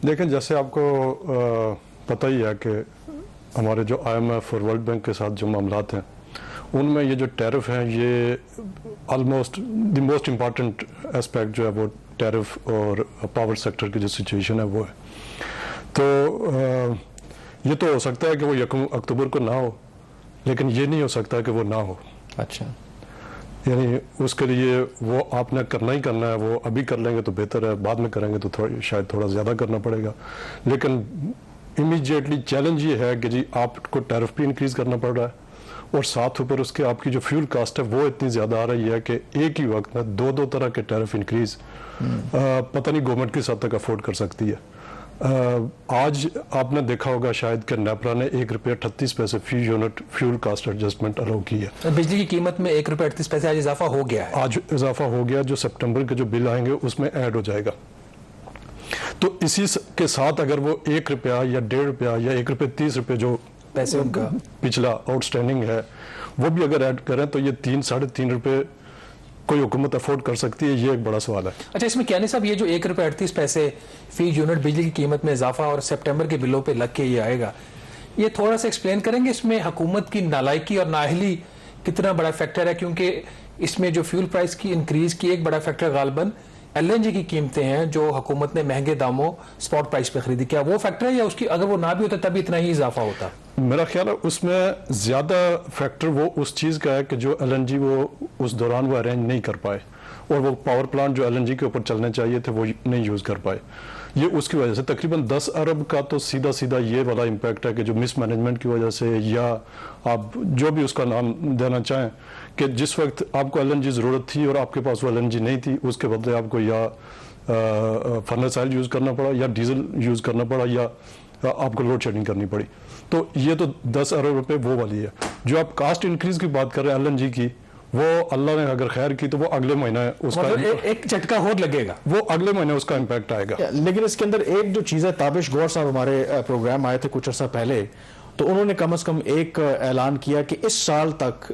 دیکھیں, جیسے آپ کو پتہ ہی ہے کہ ہمارے جو آئی ایم ایف اور ورلڈ بینک کے ساتھ جو معاملات ہیں ان میں یہ جو ٹیرف ہیں یہ almost the most important aspect جو ہے وہ ٹیرف اور پاور سیکٹر کی جو سچویشن ہے وہ ہے. تو یہ تو ہو سکتا ہے کہ وہ 1 اکتوبر کو نہ ہو, لیکن یہ نہیں ہو سکتا کہ وہ نہ ہو. اچھا, یعنی اس کے لیے وہ آپ نے کرنا ہی کرنا ہے. وہ ابھی کر لیں گے تو بہتر ہے, بعد میں کریں گے تو شاید تھوڑا زیادہ کرنا پڑے گا. لیکن امیجیٹلی چیلنج یہ ہے کہ جی آپ کو ٹیرف بھی انکریز کرنا پڑ رہا ہے, اور ساتھ اوپر اس کے آپ کی جو فیول کاسٹ ہے وہ اتنی زیادہ آ رہی ہے کہ ایک ہی وقت میں دو طرح کے ٹیرف انکریز پتہ نہیں گورنمنٹ کس حد تک افورڈ کر سکتی ہے. آج آپ نے دیکھا ہوگا شاید کہ نیپرا نے $1.38 فی یونٹ فیول کاسٹ ایڈجسٹمنٹ الاؤ کی ہے. بجلی کی قیمت میں $1.38 آج اضافہ ہو گیا ہے. آج اضافہ ہو گیا, جو سپٹمبر کے جو بل آئیں گے اس میں ایڈ ہو جائے گا. تو اسی کے ساتھ اگر وہ $1 یا $1.50 یا $1.30 جو پیسے ان کا پچھلا آؤٹ اسٹینڈنگ ہے وہ بھی اگر ایڈ کریں تو یہ $3-3.5 کوئی حکومت افورڈ کر سکتی ہے, یہ ایک بڑا سوال ہے. اچھا, اس میں کیانی صاحب یہ جو $1.38 فی یونٹ بجلی کی قیمت میں اضافہ اور سپٹمبر کے بلوں پہ لگ کے یہ آئے گا, یہ تھوڑا سا ایکسپلین کریں گے اس میں حکومت کی نالائکی اور نااہلی کتنا بڑا فیکٹر ہے؟ کیونکہ اس میں جو فیول پرائس کی انکریز کی ایک بڑا فیکٹر غالباً ایل این جی کی قیمتیں ہیں جو حکومت نے مہنگے داموں اسپاٹ پرائس پہ خریدی. کیا وہ فیکٹر ہے یا اس کی اگر وہ نہ بھی ہوتا تب اتنا ہی اضافہ ہوتا؟ میرا خیال ہے اس میں زیادہ فیکٹر وہ اس چیز کا ہے کہ جو ایل این جی وہ اس دوران وہ ارینج نہیں کر پائے, اور وہ پاور پلانٹ جو ایل این جی کے اوپر چلنے چاہیے تھے وہ نہیں یوز کر پائے. یہ اس کی وجہ سے تقریباً $10 ارب کا تو سیدھا یہ والا امپیکٹ ہے کہ جو مس مینجمنٹ کی وجہ سے, یا آپ جو بھی اس کا نام دینا چاہیں, کہ جس وقت آپ کو ایل این جی ضرورت تھی اور آپ کے پاس وہ ایل این جی نہیں تھی, اس کے بدلے آپ کو یا فرنس آئل یوز کرنا پڑا یا ڈیزل یوز کرنا پڑا یا آپ کو لوڈ شیڈنگ کرنی پڑی. تو یہ تو $10 ارب وہ والی ہے. جو آپ کاسٹ انکریز کی بات کر رہے ہیں ایل این جی کی, وہ اللہ نے اگر خیر کی تو وہ اگلے مہینے اس کا ایک جھٹکا اور لگے گا, وہ اگلے مہینے اس کا امپیکٹ آئے گا. لیکن اس کے اندر ایک جو چیز ہے, تابش گور صاحب ہمارے پروگرام آئے تھے کچھ عرصہ پہلے, تو انہوں نے کم از کم ایک اعلان کیا کہ اس سال تک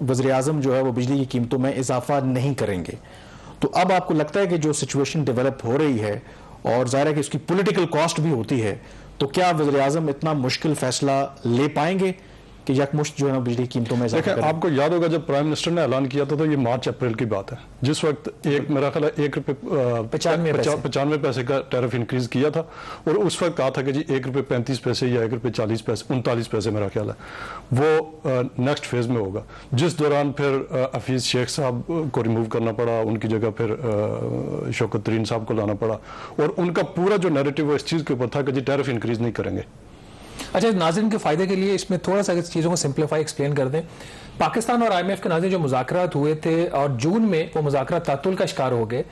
وزیر اعظم جو ہے وہ بجلی کی قیمتوں میں اضافہ نہیں کریں گے. تو اب آپ کو لگتا ہے کہ جو سچویشن ڈیولپ ہو رہی ہے, اور ظاہر ہے کہ اس کی پولیٹیکل کاسٹ بھی ہوتی ہے, تو کیا وزیر اعظم اتنا مشکل فیصلہ لے پائیں گے کہ यकमुश्त जो है ना बिजली की कीमतों में इजाफा देखिए, करें? आपको याद होगा जब प्राइम मिनिस्टर ने ऐलान किया था तो ये मार्च अप्रैल की बात है, जिस वक्त मेरा ख्याल है 1 रुपये 95 पैसे का टैरिफ इंक्रीज किया था, और उस वक्त कहा था कि जी 1 रुपये 35 पैसे या 1 रुपये 40 पैसे 39 पैसे मेरा ख्याल है वो नेक्स्ट फेज में होगा, जिस दौरान फिर हफीज शेख साहब को रिमूव करना पड़ा, उनकी जगह फिर शौकत तरीन साहब को लाना पड़ा, और उनका पूरा जो नैरेटिव वो इस चीज़ के ऊपर था कि जी टैरिफ इंक्रीज नहीं करेंगे। अच्छा, नाज़रीन के फायदे के लिए इसमें थोड़ा सा चीज़ों को सिंप्लीफाई एक्सप्लेन कर दें। पाकिस्तान और IMF के नाज़रीन जो मुज़ाकरात हुए थे और जून में वो मुज़ाकरात तातुल का शिकार हो गए,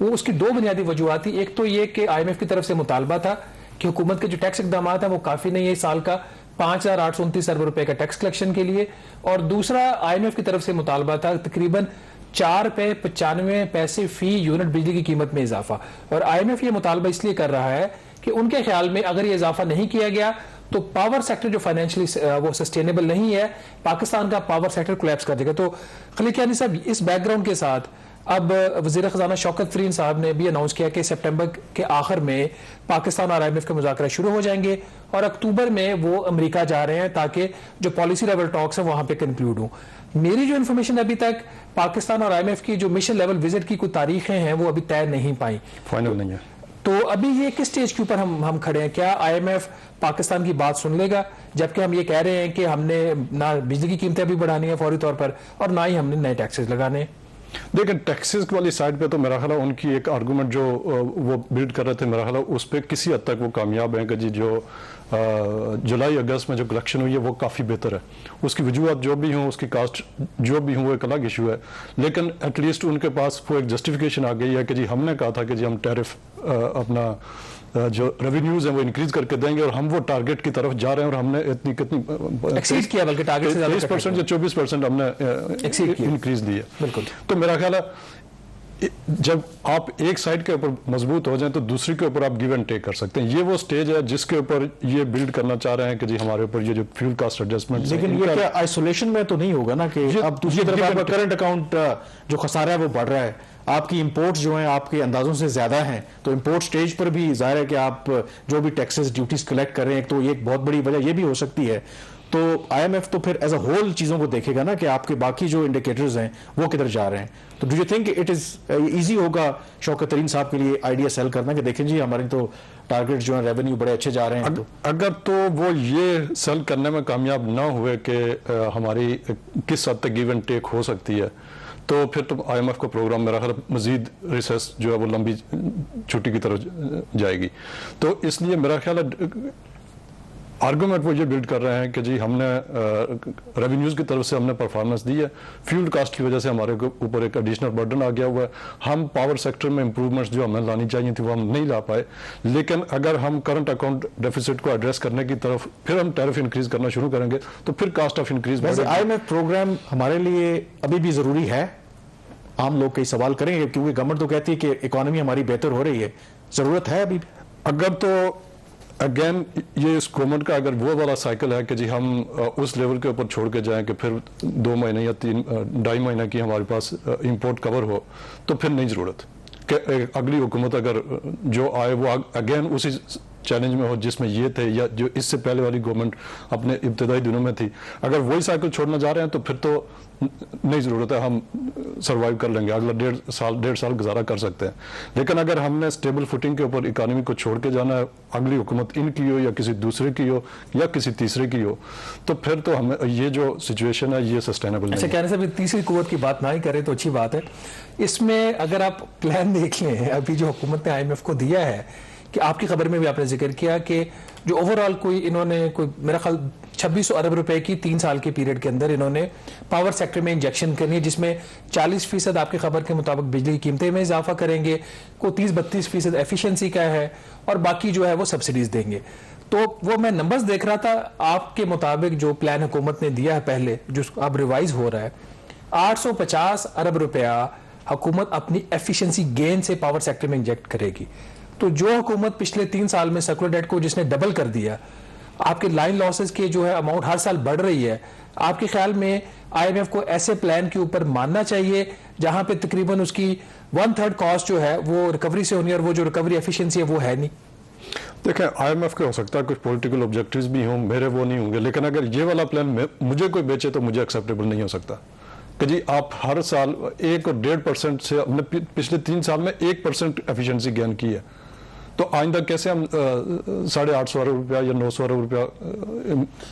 वो उसकी दो बुनियादी वजूहत थी। एक तो ये कि IMF की तरफ से मुतालबा था कि हुकूमत के जो टैक्स इकदाम हैं वो काफ़ी नहीं है इस साल का 5,829 अरब रुपए का टैक्स कलेक्शन के लिए, और दूसरा IMF की तरफ से मुतालबा था तकरीबन 4 रुपये 95 पैसे फी यूनिट बिजली की कीमत में इजाफा। और IMF ये मुतालबा इसलिए कर रहा है कि उनके ख्याल में अगर ये इजाफा नहीं किया गया तो पावर सेक्टर जो फाइनेंशियली वो सस्टेनेबल नहीं है, पाकिस्तान का पावर सेक्टर कोलैप्स कर देगा। तो खलील कियानी साहब, इस बैकग्राउंड के साथ अब वज़ीर ख़ज़ाना शौकत तरीन साहब ने भी अनाउंस किया कि सितंबर के आखिर में पाकिस्तान और IMF के मुज़ाकरा शुरू हो जाएंगे और अक्टूबर में वो अमेरिका जा रहे हैं ताकि जो पॉलिसी लेवल टॉक्स हैं वहाँ पे कंक्लूड हों। मेरी जो इन्फॉर्मेशन अभी तक पाकिस्तान और IMF की जो मिशन लेवल विजिट की कुछ तारीखें हैं वो अभी तय नहीं पाई, फाइनल नहीं है। तो अभी ये किस स्टेज के ऊपर हम खड़े हैं? क्या IMF पाकिस्तान की बात सुन लेगा, जबकि हम ये कह रहे हैं कि हमने ना बिजली की कीमतें भी बढ़ानी है फौरी तौर पर और ना ही हमने नए टैक्सेस लगाने हैं? देखिए, टैक्सेस वाली साइड पे तो मेरा ख्याल है उनकी एक आर्गूमेंट जो वो बिल्ड कर रहे थे, मेरा ख्याल है उस पर किसी हद तक वो कामयाब हैं कि जी जो जुलाई अगस्त में जो कलेक्शन हुई है वो काफ़ी बेहतर है। उसकी वजूहत जो भी हों, उसकी कास्ट जो भी हों, वो एक अलग इशू है, लेकिन एटलीस्ट उनके पास वो एक जस्टिफिकेशन आ गई है कि जी हमने कहा था कि जी हम टैरिफ अपना जो रेवेन्यूज हैं वो इंक्रीज करके देंगे और हम वो टारगेट की तरफ जा रहे हैं, और हमने इतनी कितनी एक्सीड किया, बल्कि टारगेट से ज्यादा 23% या 24% हमने इंक्रीज दिया। बिल्कुल। तो मेरा ख्याल है जब आप एक साइड के ऊपर मजबूत हो जाएं तो दूसरी के ऊपर आप गिव एंड टेक कर सकते हैं। ये वो स्टेज है जिसके ऊपर ये बिल्ड करना चाह रहे हैं कि जी हमारे ऊपर ये जो फ्यूल कास्ट एडजस्टमेंट, लेकिन ये क्या आइसोलेशन में तो नहीं होगा ना कि अब दूसरी तरफ आपका करंट अकाउंट जो खसारा है वो बढ़ रहा है, आपकी इंपोर्ट्स जो हैं आपके अंदाजों से ज्यादा हैं, तो इंपोर्ट स्टेज पर भी जाहिर है कि आप जो भी टैक्सेस ड्यूटीज कलेक्ट कर रहे हैं, तो ये एक बहुत बड़ी वजह ये भी हो सकती है। तो IMF तो फिर एज अ होल चीजों को देखेगा ना कि आपके बाकी जो इंडिकेटर्स हैं वो किधर जा रहे हैं। तो do you think it is easy होगा शौकत तरीन साहब के लिए आइडिया सेल करना कि देखें जी हमारी तो टारगेट जो है रेवेन्यू बड़े अच्छे जा रहे हैं? तो अगर तो वो ये सेल करने में कामयाब ना हुए कि हमारी किस हद तक गिव एंड टेक हो सकती है, तो फिर तो IMF का प्रोग्राम मेरा ख्याल मजीद रिसेस जो है वो लंबी छुट्टी की तरफ जाएगी। तो इसलिए मेरा ख्याल है आर्गूमेंट वो ये बिल्ड कर रहे हैं कि जी हमने रेवेन्यूज़ की तरफ से हमने परफॉर्मेंस दी है, फ्यूल कास्ट की वजह से हमारे ऊपर एक एडिशनल बर्डन आ गया हुआ है, हम पावर सेक्टर में इंप्रूवमेंट्स जो हमें लानी चाहिए थी वो हम नहीं ला पाए, लेकिन अगर हम करंट अकाउंट डेफिसिट को एड्रेस करने की तरफ फिर हम टैरिफ इंक्रीज करना शुरू करेंगे तो फिर कास्ट ऑफ इंक्रीज। वैसे IMF प्रोग्राम हमारे लिए अभी भी जरूरी है? आम लोग कई सवाल करेंगे क्योंकि गवर्नमेंट तो कहती है कि इकोनॉमी हमारी बेहतर हो रही है, जरूरत है अभी? अगर तो अगेन ये इस गवर्नमेंट का अगर वो वाला साइकिल है कि जी हम उस लेवल के ऊपर छोड़ के जाएं कि फिर 2 महीने या 2.5 महीने की हमारे पास इंपोर्ट कवर हो, तो फिर नहीं ज़रूरत कि अगली हुकूमत अगर जो आए वो अगेन उसी चैलेंज में हो जिसमें ये थे या जो इससे पहले वाली गवर्नमेंट अपने इब्तदाई दिनों में थी। अगर वही साइकिल छोड़ना जा रहे हैं तो फिर तो नहीं ज़रूरत है, हम सर्वाइव कर लेंगे, अगला 1.5 साल गुजारा कर सकते हैं। लेकिन अगर हमने स्टेबल फुटिंग के ऊपर इकानमी को छोड़ के जाना है, अगली हुकूमत इनकी हो या किसी दूसरे की हो या किसी तीसरे की हो, तो फिर तो हमें ये जो सिचुएशन है ये सस्टेनेबल नहीं है। कहने से तीसरी कुव्वत की बात ना ही करें तो अच्छी बात है। इसमें अगर आप प्लान देख लें अभी जो हुकूमत ने IMF को दिया है, कि आपकी खबर में भी आपने जिक्र किया कि जो ओवरऑल इन्होंने मेरा ख्याल 2600 अरब रुपए की 3 साल के पीरियड के अंदर इन्होंने पावर सेक्टर में इंजेक्शन करनी है, जिसमें 40% आपकी खबर के मुताबिक बिजली की कीमतें में इजाफा करेंगे, को 30-32% एफिशिएंसी का है और बाकी जो है वो सब्सिडीज देंगे। तो वो मैं नंबर्स देख रहा था, आपके मुताबिक जो प्लान हुकूमत ने दिया है पहले जो अब रिवाइज हो रहा है, 850 अरब रुपया हुकूमत अपनी एफिशिएंसी गेन से पावर सेक्टर में इंजेक्ट करेगी। तो जो हुकूमत पिछले 3 साल में सर्कुलर डेट को जिसने डबल कर दिया, आपके लाइन लॉसेस के जो है अमाउंट हर साल बढ़ रही है, आपके ख्याल में IMF को ऐसे प्लान के ऊपर मानना चाहिए जहां पे तकरीबन उसकी 1/3 कॉस्ट जो है वो रिकवरी से होनी है और वो जो रिकवरी एफिशिएंसी है वो है नहीं? देखें, IMF के हो सकता है कुछ पॉलिटिकल ऑब्जेक्टिव्स भी हों, मेरे वो नहीं होंगे, लेकिन अगर ये वाला प्लान मुझे कोई बेचे तो मुझे एक्सेप्टेबल नहीं हो सकता कि जी आप हर साल 1 और 1.5% से हमने पिछले 3 साल में 1% एफिशिएंसी गेन की है, तो आइंदा कैसे हम 850 अरब रुपया या 900 अरब रुपया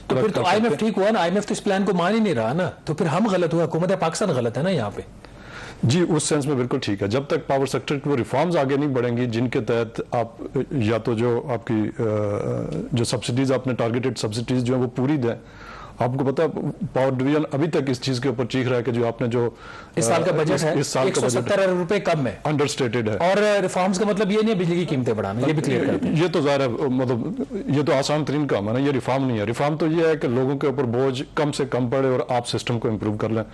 तो फिर तो IMF ठीक हुआ ना, IMF तो इस प्लान को मान ही नहीं रहा ना, तो फिर हम गलत हुआ, हुकूमत पाकिस्तान गलत है ना यहाँ पे। जी, उस सेंस में बिल्कुल ठीक है। जब तक पावर सेक्टर की वो रिफॉर्म्स आगे नहीं बढ़ेंगी जिनके तहत आप या तो जो आपकी जो सब्सिडीज आपने टारगेटेड सब्सिडीज जो है वो पूरी दें। आपको पता पावर डिवीजन अभी तक इस चीज के ऊपर चीख रहा है कि जो आपने जो इस साल का बजट है इस साल का 170 अरब रुपए कम है, अंडरस्टेटेड है। और रिफॉर्म्स का मतलब ये नहीं है बिजली की कीमतें बढ़ाना, ये भी क्लियर करते हैं। ये तो ज़ाहिर है, मतलब ये तो आसान तरीन काम है ना, ये रिफॉर्म नहीं है। रिफॉर्म तो ये है कि लोगों के ऊपर बोझ कम से कम पड़े और आप सिस्टम को इम्प्रूव कर लें,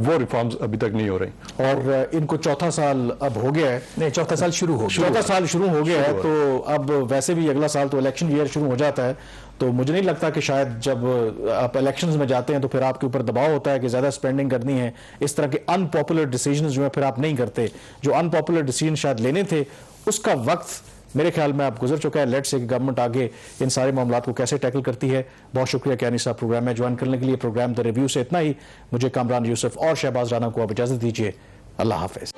वो रिफॉर्म्स अभी तक नहीं हो रही। और इनको चौथा साल अब हो गया है, नहीं, चौथा साल शुरू हो गया, चौथा साल शुरू हो गया है, तो अब वैसे भी अगला साल तो इलेक्शन ईयर शुरू हो जाता है, तो मुझे नहीं लगता कि शायद जब आप इलेक्शंस में जाते हैं तो फिर आपके ऊपर दबाव होता है कि ज़्यादा स्पेंडिंग करनी है, इस तरह के अनपॉपुलर डिसीजंस जो है फिर आप नहीं करते। जो अनपॉपुलर डिसीजन शायद लेने थे उसका वक्त मेरे ख्याल में आप गुजर चुका है। लेट्स से गवर्नमेंट आगे इन सारे मामलों को कैसे टैकल करती है। बहुत शुक्रिया कियानी साहब प्रोग्राम में ज्वाइन करने के लिए। प्रोग्राम द रिव्यू से इतना ही। मुझे कामरान यूसुफ और शहबाज राना को आप इजाज़त दीजिए। अल्लाह हाफिज़।